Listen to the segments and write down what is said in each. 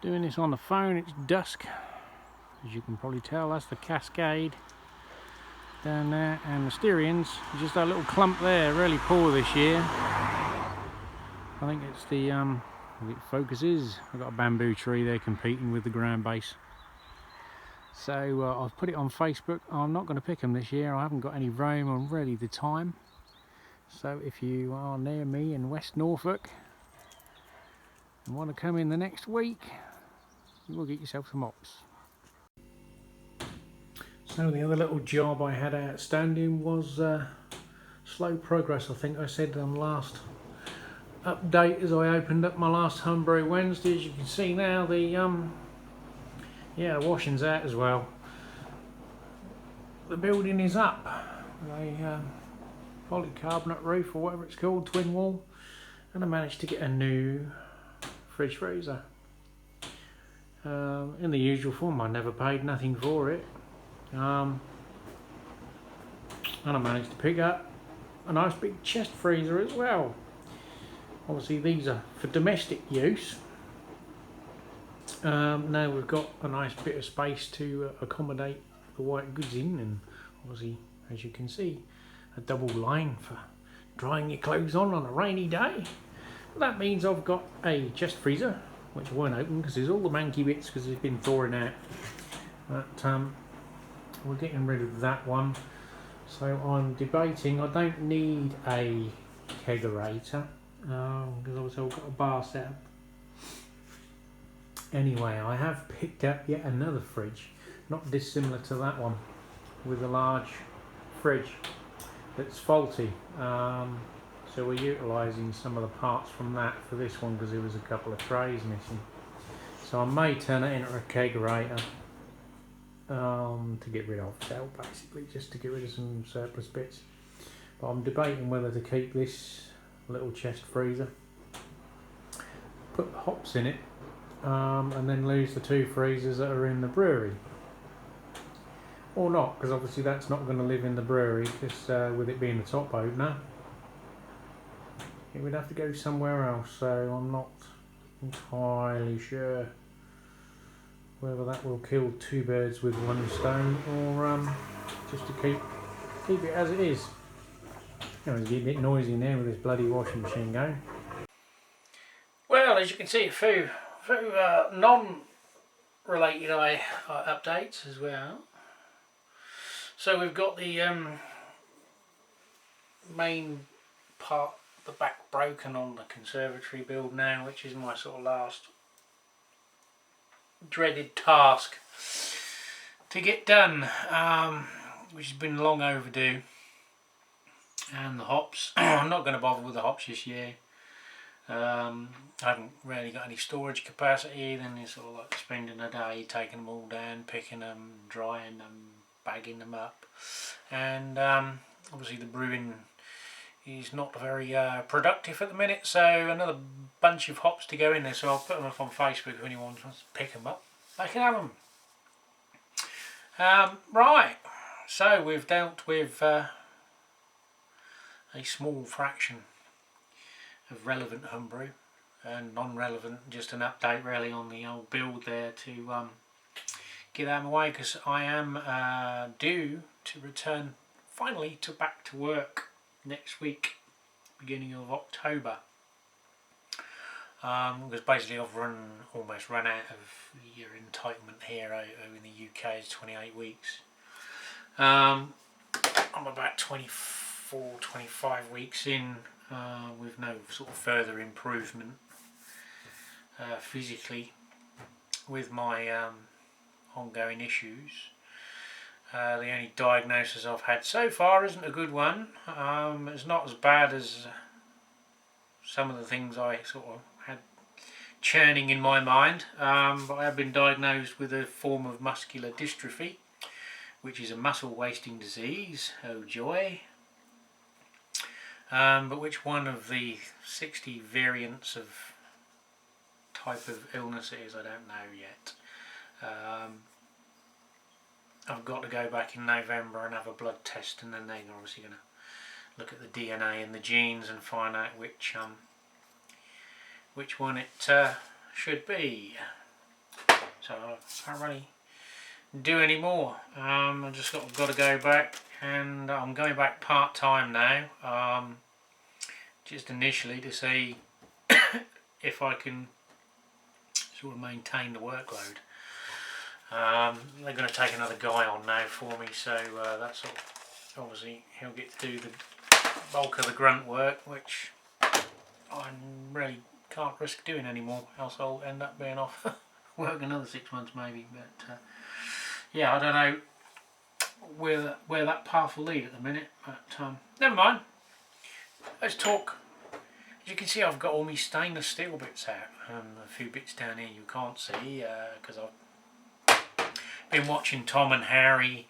Doing this on the phone, it's dusk. As you can probably tell, that's the Cascade down there, and the Styrians, just that little clump there, really poor this year. I think it's the, if it focuses, I've got a bamboo tree there competing with the ground base. So I've put it on Facebook. I'm not going to pick them this year. I haven't got any roam on really the time. So if you are near me in West Norfolk and want to come in the next week, you will get yourself some hops. So the other little job I had outstanding was slow progress. I think I said on last update as I opened up my last Homebrew Wednesday. As you can see now, the the washing's out as well. The building is up. A polycarbonate roof, or whatever it's called, twin wall, and I managed to get a new fridge freezer. In the usual form, I never paid nothing for it. And I managed to pick up a nice big chest freezer as well. Obviously these are for domestic use. Now we've got a nice bit of space to accommodate the white goods in, and obviously, as you can see, a double line for drying your clothes on a rainy day. That means I've got a chest freezer, which won't open because there's all the manky bits because it's been thawing out. But we're getting rid of that one. So I'm debating, I don't need a kegerator because obviously I've got a bar set up. Anyway, I have picked up yet another fridge, not dissimilar to that one, with a large fridge that's faulty. So we're utilising some of the parts from that for this one because there was a couple of trays missing. So I may turn it into a kegerator to get rid of, so basically just to get rid of some surplus bits. But I'm debating whether to keep this little chest freezer, put the hops in it, and then lose the two freezers that are in the brewery. Or not, because obviously that's not going to live in the brewery, because with it being the top opener, it would have to go somewhere else, so I'm not entirely sure whether that will kill two birds with one stone, or just to keep it as it is. You know, it's getting a bit noisy in there with this bloody washing machine going. Well, as you can see, a few non-related updates as well. So we've got the main part, the back broken on the conservatory build now, which is my sort of last dreaded task to get done, which has been long overdue. And the hops, I'm not going to bother with the hops this year. I haven't really got any storage capacity. Then you're sort of like spending a day taking them all down, picking them, drying them, bagging them up, and obviously the brewing is not very productive at the minute, so another bunch of hops to go in there. So I'll put them up on Facebook if anyone wants to pick them up, they can have them. Right, so we've dealt with a small fraction of relevant homebrew and non-relevant, just an update really on the old build there to get out of the way, because I am due to return finally back to work next week, beginning of October, because basically I've almost run out of your entitlement here over in the UK. Is 28 weeks. I'm about 24-25 weeks in, with no sort of further improvement physically with my ongoing issues. The only diagnosis I've had so far isn't a good one. It's not as bad as some of the things I sort of had churning in my mind, but I have been diagnosed with a form of muscular dystrophy, which is a muscle wasting disease. Oh joy. But which one of the 60 variants of type of illness it is, I don't know yet. I've got to go back in November and have a blood test, and then they're obviously going to look at the DNA and the genes and find out which one it should be. so I can't really do any more. I just got to go back, and I'm going back part-time now, just initially to see if I can sort of maintain the workload. They're going to take another guy on now for me, so that's sort of, obviously he'll get to do the bulk of the grunt work, which I really can't risk doing anymore, else I'll end up being off work another 6 months maybe. But yeah, I don't know where that path will lead at the minute, but never mind. Let's talk. As you can see, I've got all my stainless steel bits out, a few bits down here you can't see because I've been watching Tom and Harry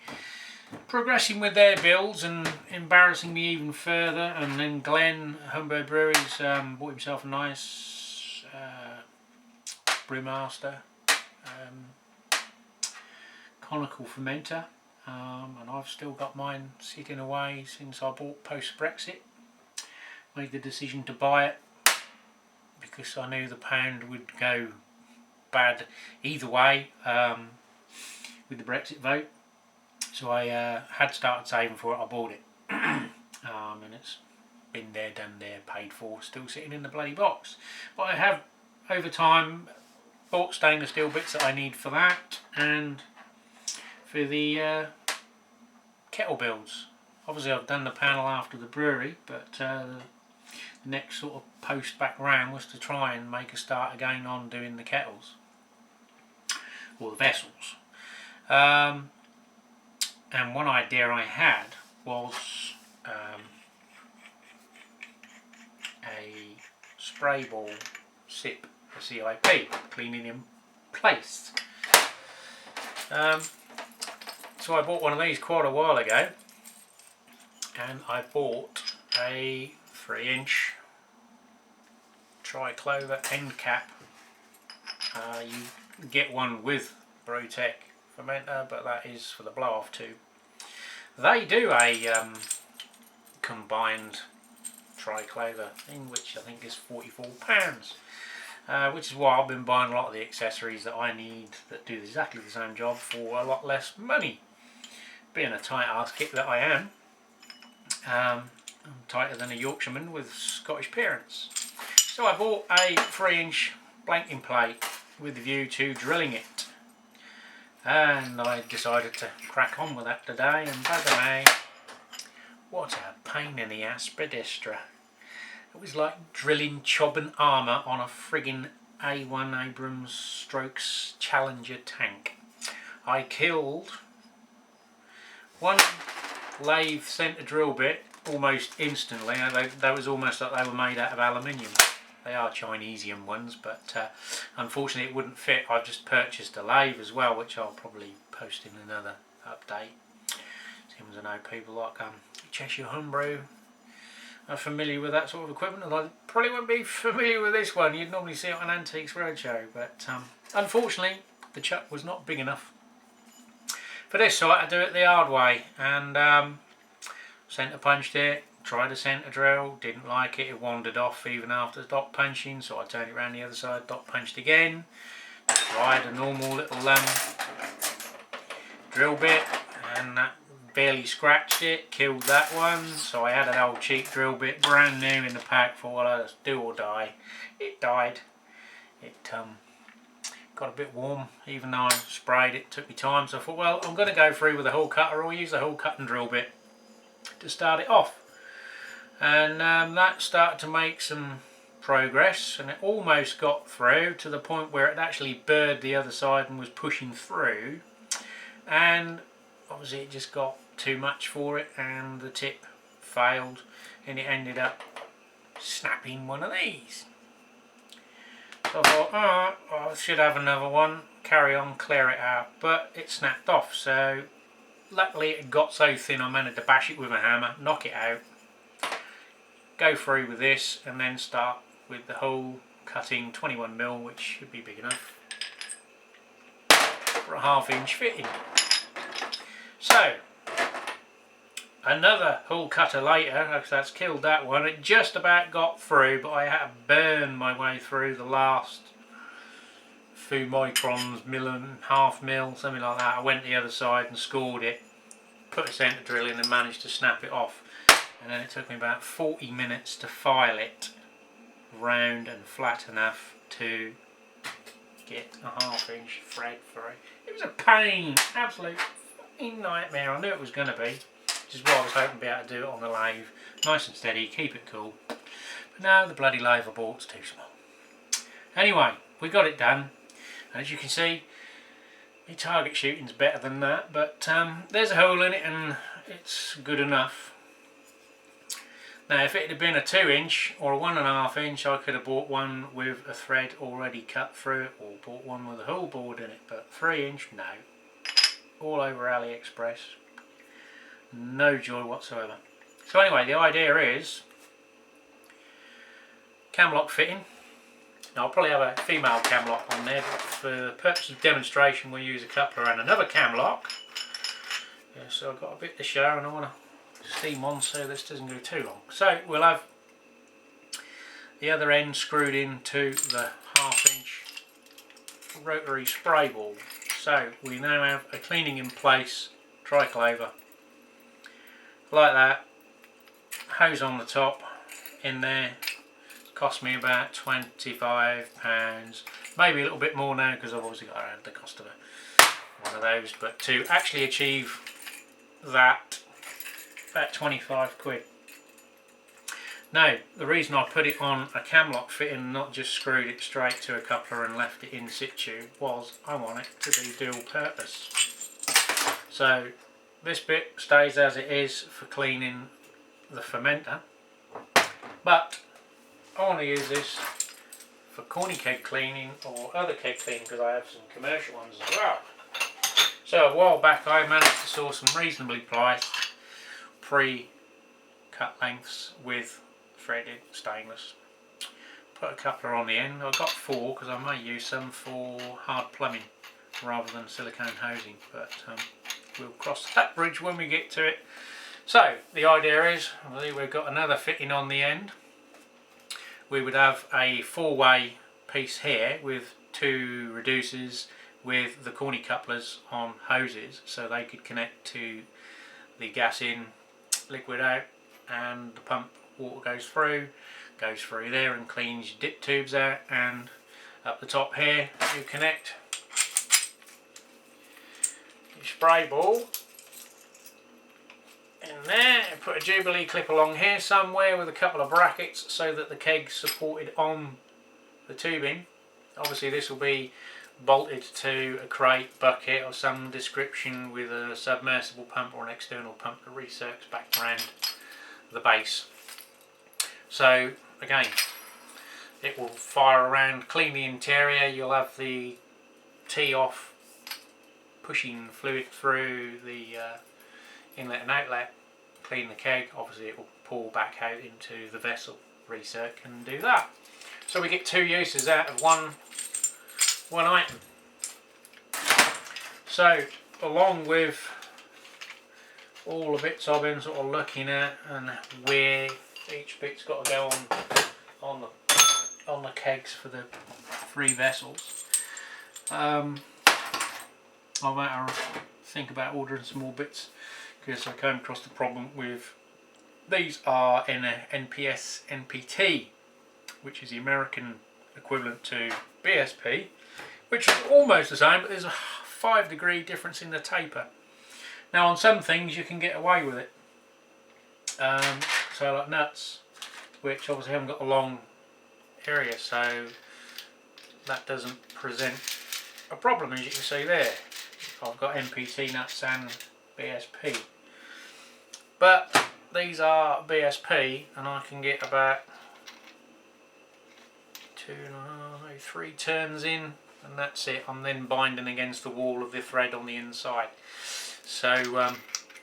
progressing with their builds and embarrassing me even further. And then Glenn, Homebrew Breweries, bought himself a nice Brewmaster conical fermenter, and I've still got mine sitting away since I bought post-Brexit. Made the decision to buy it because I knew the pound would go bad either way with the Brexit vote. So I had started saving for it. I bought it, and it's been there, done there, paid for, still sitting in the bloody box. But I have, over time, bought stainless steel bits that I need for that and for the kettle builds. Obviously I've done the panel after the brewery, but the next sort of post back round was to try and make a start again on doing the kettles, or the vessels. And one idea I had was a spray ball sip for CIP, cleaning in place. So I bought one of these quite a while ago, and I bought a 3-inch triclover end cap. You get one with BrewTech fermenter, but that is for the blow-off tube. They do a combined triclover thing, which I think is £44, which is why I've been buying a lot of the accessories that I need that do exactly the same job for a lot less money. Being a tight ass kit that I am, I'm tighter than a Yorkshireman with Scottish parents. So I bought a 3-inch blanking plate with the view to drilling it, and I decided to crack on with that today, and bugger me, what a pain in the ass pedestra. It was like drilling Chobham armour on a friggin' A1 Abrams Strokes Challenger tank. I killed one lathe centre drill bit almost instantly. They was almost like they were made out of aluminium. They are Chinesium ones, but unfortunately it wouldn't fit. I've just purchased a lathe as well, which I'll probably post in another update. Seems I know people like Cheshire Homebrew are familiar with that sort of equipment, and I probably wouldn't be familiar with this one. You'd normally see it on Antiques Roadshow, but unfortunately the chuck was not big enough for this, so I had to do it the hard way, and centre punched it, tried a centre drill, didn't like it, it wandered off even after dot punching, so I turned it around the other side, dot punched again, tried a normal little drill bit, and that barely scratched it, killed that one. So I had an old cheap drill bit brand new in the pack for, well, I'll do or die. It died. It got a bit warm, even though I sprayed it, took me time, so I thought, well, I'm going to go through with a hole cutter, or use a hole cut and drill bit to start it off. And that started to make some progress, and it almost got through to the point where it actually burred the other side and was pushing through, and obviously it just got too much for it and the tip failed, and it ended up snapping one of these. So I thought, alright, I should have another one, carry on, clear it out, but it snapped off. So luckily it got so thin I managed to bash it with a hammer, knock it out, go through with this, and then start with the hole cutting 21mm, which should be big enough for a 1/2 inch fitting. So another hole cutter later, because that's killed that one. It just about got through, but I had to burn my way through the last 2 microns, half mil, something like that. I went the other side and scored it, put a centre drill in and managed to snap it off. And then it took me about 40 minutes to file it round and flat enough to get a 1/2 inch thread for it. It was a pain, absolute fucking nightmare. I knew it was going to be, which is why I was hoping to be able to do it on the lathe. Nice and steady, keep it cool. But no, the bloody lathe I bought's too small. Anyway, we got it done. And as you can see, my target shooting's better than that, but there's a hole in it and it's good enough. Now if it had been a 2 inch or a 1.5 inch, I could have bought one with a thread already cut through it, or bought one with a whole board in it, but 3 inch, no. All over AliExpress. No joy whatsoever. So anyway, the idea is cam lock fitting. Now I'll probably have a female cam lock on there, but for the purpose of demonstration we'll use a coupler and another cam lock. Yeah, so I've got a bit to show and I want to steam on so this doesn't go too long. So we'll have the other end screwed into the 1/2 inch rotary spray ball. So we now have a cleaning in place triclover like that, hose on the top in there. Cost me about £25, maybe a little bit more now because I've obviously got to add the cost of one of those, but to actually achieve that, about 25 quid. Now the reason I put it on a cam lock fitting and not just screwed it straight to a coupler and left it in situ was I want it to be dual purpose. So this bit stays as it is for cleaning the fermenter, but I want to use this for corny keg cleaning or other keg cleaning because I have some commercial ones as well. So a while back I managed to source some reasonably priced pre-cut lengths with threaded stainless. Put a coupler on the end. I've got 4 because I may use some for hard plumbing rather than silicone hosing, but we'll cross that bridge when we get to it. So the idea is, I believe we've got another fitting on the end. We would have a 4-way piece here with 2 reducers with the corny couplers on hoses so they could connect to the gas in, liquid out, and the pump water goes through there and cleans your dip tubes out. And up the top here you connect your spray ball in there and put a Jubilee clip along here somewhere with a couple of brackets so that the keg's supported on the tubing. Obviously this will be bolted to a crate, bucket of some description with a submersible pump or an external pump that recircs back around the base. So again, it will fire around, clean the interior. You'll have the tee off pushing fluid through the inlet and outlet, clean the keg. Obviously it will pour back out into the vessel, recirc and do that. So we get 2 uses out of one item. So along with all the bits I've been sort of looking at and where each bit's got to go on the kegs for the 3 vessels, I've had to think about ordering some more bits because I came across the problem with these are in a NPS NPT, which is the American equivalent to BSP, which is almost the same, but there's a 5-degree difference in the taper. Now on some things you can get away with it, so like nuts, which obviously haven't got a long area, so that doesn't present a problem. As you can see there, I've got NPT nuts and BSP, but these are BSP and I can get about 3 turns in and that's it. I'm then binding against the wall of the thread on the inside. So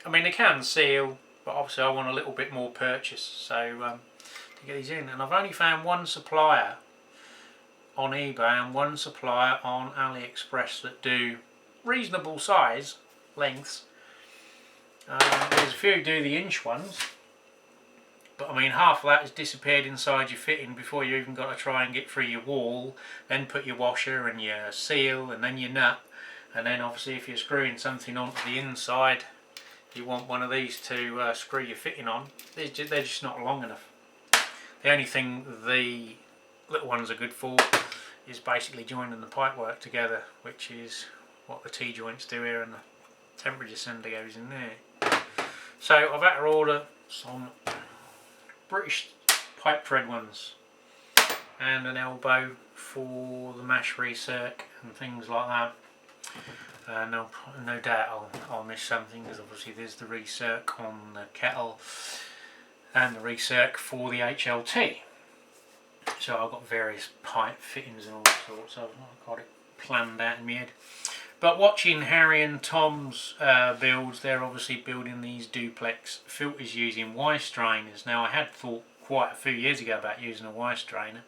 I mean they can seal, but obviously I want a little bit more purchase, so to get these in. And I've only found one supplier on eBay and one supplier on AliExpress that do reasonable size lengths. There's a few who do the inch ones, But I mean, half of that has disappeared inside your fitting before you even got to try and get through your wall, then put your washer and your seal and then your nut, and then obviously if you're screwing something onto the inside, you want one of these to screw your fitting on. They're just not long enough. The only thing the little ones are good for is basically joining the pipework together, which is what the T-joints do here, and the temperature sender goes in there. So I've had to order some British pipe thread ones and an elbow for the mash recirc and things like that. No doubt I'll miss something, because obviously there's the recirc on the kettle and the recirc for the HLT. So I've got various pipe fittings and all sorts. I've got it planned out in my head. But watching Harry and Tom's builds, they're obviously building these duplex filters using Y strainers. Now I had thought quite a few years ago about using a Y strainer.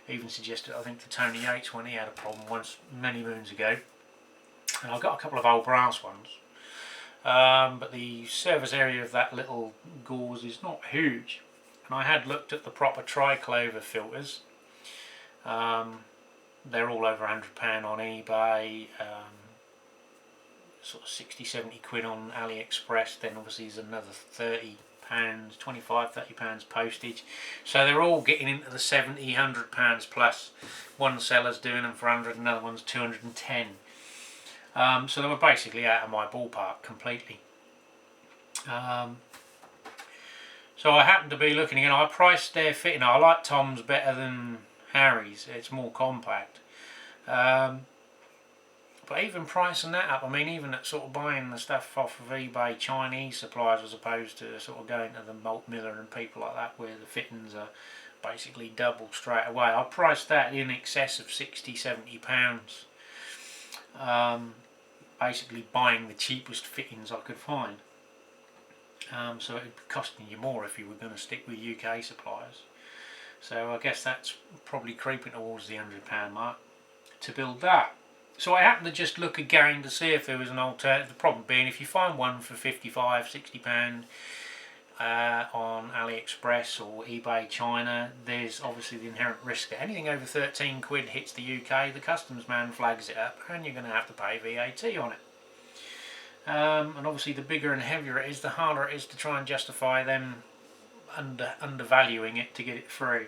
Even suggested, I think, to Tony Yates when he had a problem once many moons ago. And I've got a couple of old brass ones. But the surface area of that little gauze is not huge. And I had looked at the proper triclover filters. They're all over £100 on eBay, sort of 60-70 quid on AliExpress. Then obviously there's another £30, 25-30 pounds postage. So they're all getting into the £70-100 plus. One seller's doing them for 100, another one's 210. So they were basically out of my ballpark completely. So I happened to be looking again. I priced their fitting. I like Tom's better than Harry's. It's more compact. But even pricing that up, I mean, even at sort of buying the stuff off of eBay, Chinese suppliers, as opposed to sort of going to the Malt Miller and people like that, where the fittings are basically double straight away. I priced that in excess of £60-70. Basically buying the cheapest fittings I could find. So it would be costing you more if you were going to stick with UK suppliers. So I guess that's probably creeping towards the £100 mark to build that. So I happened to just look again to see if there was an alternative. The problem being, if you find one for £55-60 on AliExpress or eBay China, there's obviously the inherent risk that anything over 13 quid hits the UK, the customs man flags it up, and you're going to have to pay VAT on it. And obviously the bigger and heavier it is, the harder it is to try and justify them undervaluing it to get it through.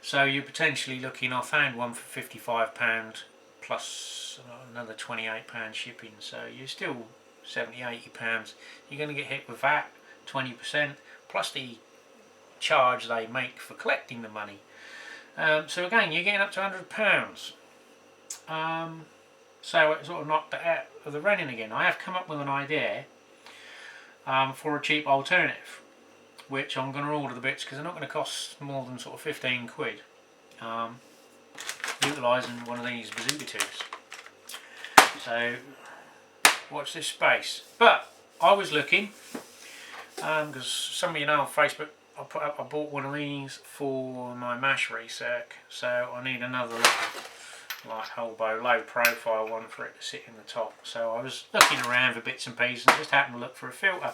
So you're potentially looking, I found one for £55 plus another £28 shipping, so you're still £70-80. You're going to get hit with that 20% plus the charge they make for collecting the money. So again, you're getting up to £100. So it sort of knocked it out of the running again. I have come up with an idea for a cheap alternative, which I'm going to order the bits because they're not going to cost more than sort of 15 quid, utilising one of these bazooka tubes. So watch this space. But I was looking, because some of you know on Facebook, I bought one of these for my mash recirc, so I need another little like elbow low profile one for it to sit in the top. So I was looking around for bits and pieces and just happened to look for a filter,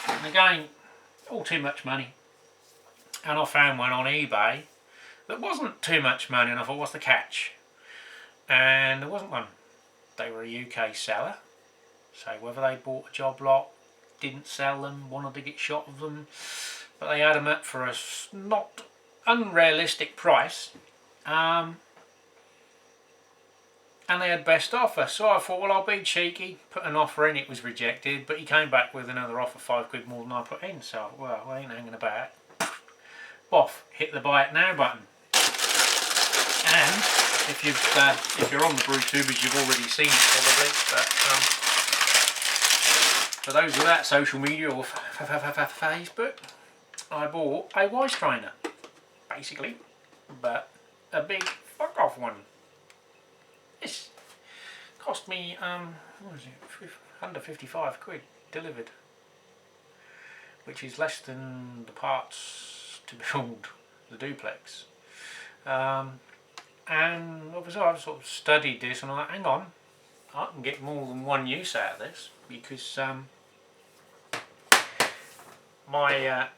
and again, all too much money, and I found one on eBay that wasn't too much money, and I thought, what's the catch? And there wasn't one. They were a UK seller, so whether they bought a job lot, didn't sell them, wanted to get shot of them, but they had them up for a not unrealistic price, and they had best offer. So I thought, well, I'll be cheeky, put an offer in. It was rejected, but he came back with another offer, 5 quid more than I put in. So, well, I ain't hanging about. Boff, hit the buy it now button. And if you're on the Brew Tubers, you've already seen it probably. But for those without social media or Facebook, I bought a Y strainer, basically, but a big fuck off one. This cost me, what was it, under 55 quid delivered, which is less than the parts to build the duplex. And obviously I've sort of studied this and I'm like, hang on, I can get more than one use out of this, because my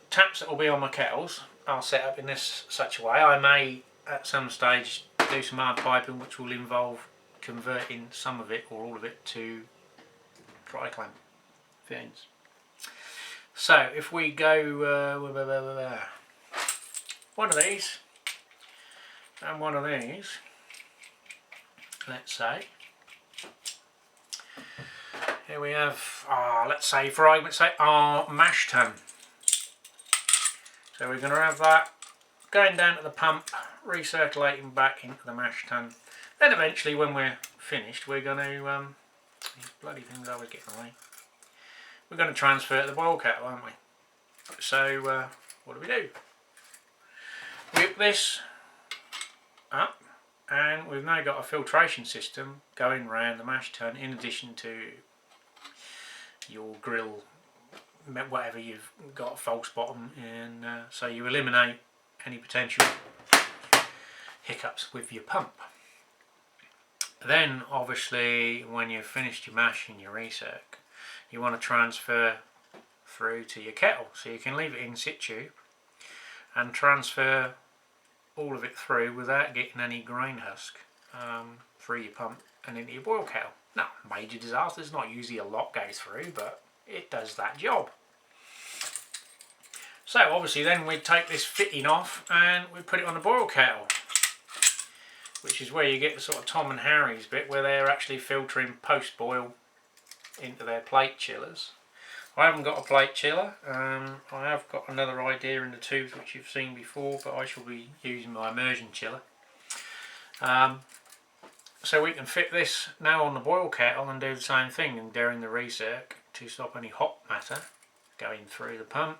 taps that will be on my kettles are set up in this such a way. I may at some stage do some hard piping which will involve converting some of it or all of it to dry clamp fittings. So if we go one of these and one of these, let's say, here we have, let's say for argument's sake, our mash tun. So we're going to have that going down to the pump, recirculating back into the mash tun. Then eventually when we're finished we're going to, these bloody things always get in the way, we're going to transfer it to the boil kettle, aren't we? So what do? Whip this up, and we've now got a filtration system going round the mash tun in addition to your grill, whatever you've got, false bottom, and so you eliminate any potential hiccups with your pump. Then obviously when you've finished your mash and your recirc, you want to transfer through to your kettle, so you can leave it in situ and transfer all of it through without getting any grain husk through your pump and into your boil kettle. Now, major disasters, not usually a lot goes through, but it does that job. So obviously then we take this fitting off and we put it on the boil kettle, which is where you get the sort of Tom and Harry's bit where they're actually filtering post-boil into their plate chillers. I haven't got a plate chiller. I have got another idea in the tubes which you've seen before, but I shall be using my immersion chiller. So we can fit this now on the boil kettle and do the same thing and during the recirc to stop any hot matter going through the pump,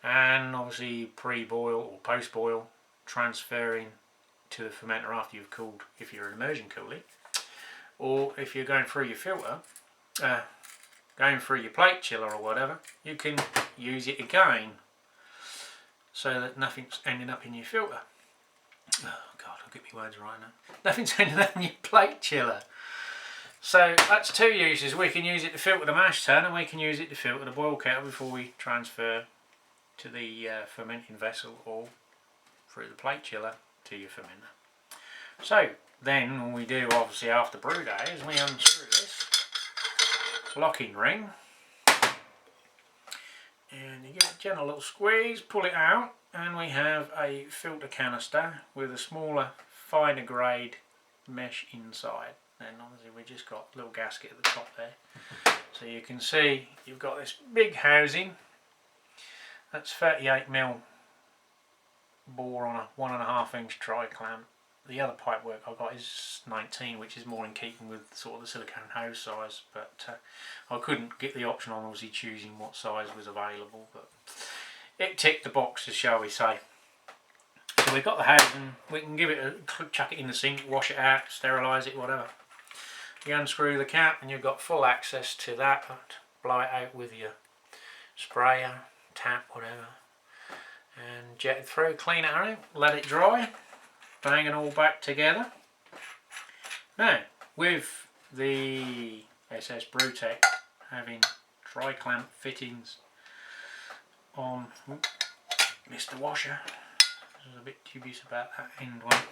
and obviously pre-boil or post-boil transferring to the fermenter after you've cooled, if you're an immersion coolie, or if you're going through your filter, going through your plate chiller or whatever, you can use it again so that nothing's ending up in your filter. Oh God, I'll get my words right now. Nothing's ending up in your plate chiller. So that's two uses. We can use it to filter the mash tun, and we can use it to filter the boil kettle before we transfer to the fermenting vessel or through the plate chiller to your fermenter. So then what we do obviously after brew day is we unscrew this locking ring and you give it a gentle little squeeze, pull it out, and we have a filter canister with a smaller, finer grade mesh inside. And obviously we just got a little gasket at the top there, so you can see you've got this big housing that's 38mm bore on a 1.5 inch tri clamp. The other pipe work I've got is 19, which is more in keeping with sort of the silicone hose size, but I couldn't get the option on obviously choosing what size was available, but it ticked the boxes, shall we say. So we've got the housing, we can give it a chuck it in the sink, wash it out, sterilise it, whatever. You unscrew the cap and you've got full access to that, blow it out with your sprayer, tap, whatever, and jet it through, clean it out, let it dry, bang it all back together. Now, with the SS BREW having dry clamp fittings on, Mr. Washer, I was a bit dubious about that end one.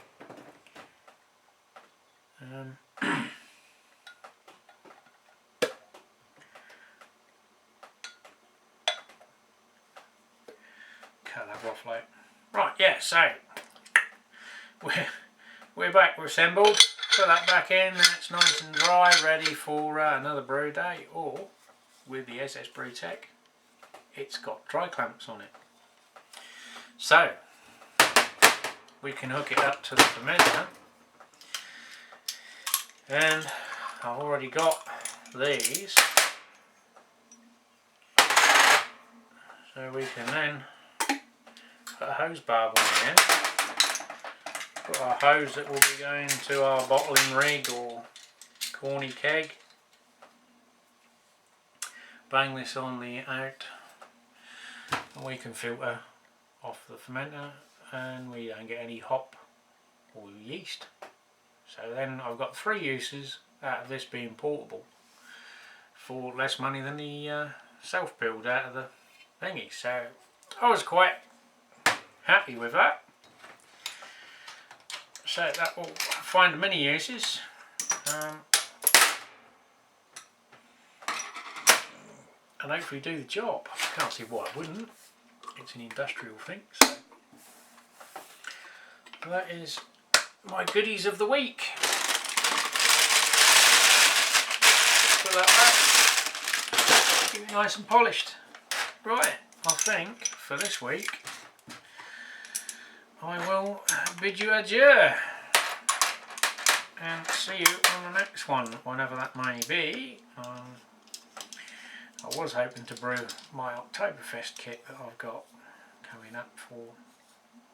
Cut that waffle out. Right, yeah, so we're back, we're assembled, put that back in, and it's nice and dry, ready for another brew day, or with the SS BREW it's got dry clamps on it. So we can hook it up to the fermenter, and I've already got these, so we can then put a hose barb on the end, put our hose that will be going to our bottling rig or corny keg, bang this on the out, and we can filter off the fermenter and we don't get any hop or yeast. So then I've got 3 uses out of this being portable for less money than the self-build out of the thingy. So I was quite happy with that. So that will find many uses. And hopefully do the job. I can't see why I wouldn't. It's an industrial thing. So that is my goodies of the week. Put that back. Keep it nice and polished. Right, I think for this week I will bid you adieu and see you on the next one, whenever that may be. I was hoping to brew my Oktoberfest kit that I've got coming up for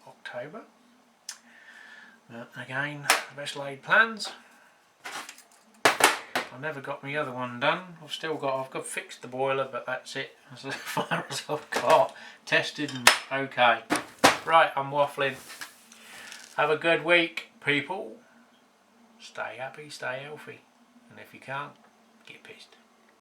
October. But again, best laid plans. I never got my other one done. I've got fixed the boiler, but that's it as far as I've got. Tested and okay. Right, I'm waffling. Have a good week, people. Stay happy, stay healthy. And if you can't, get pissed.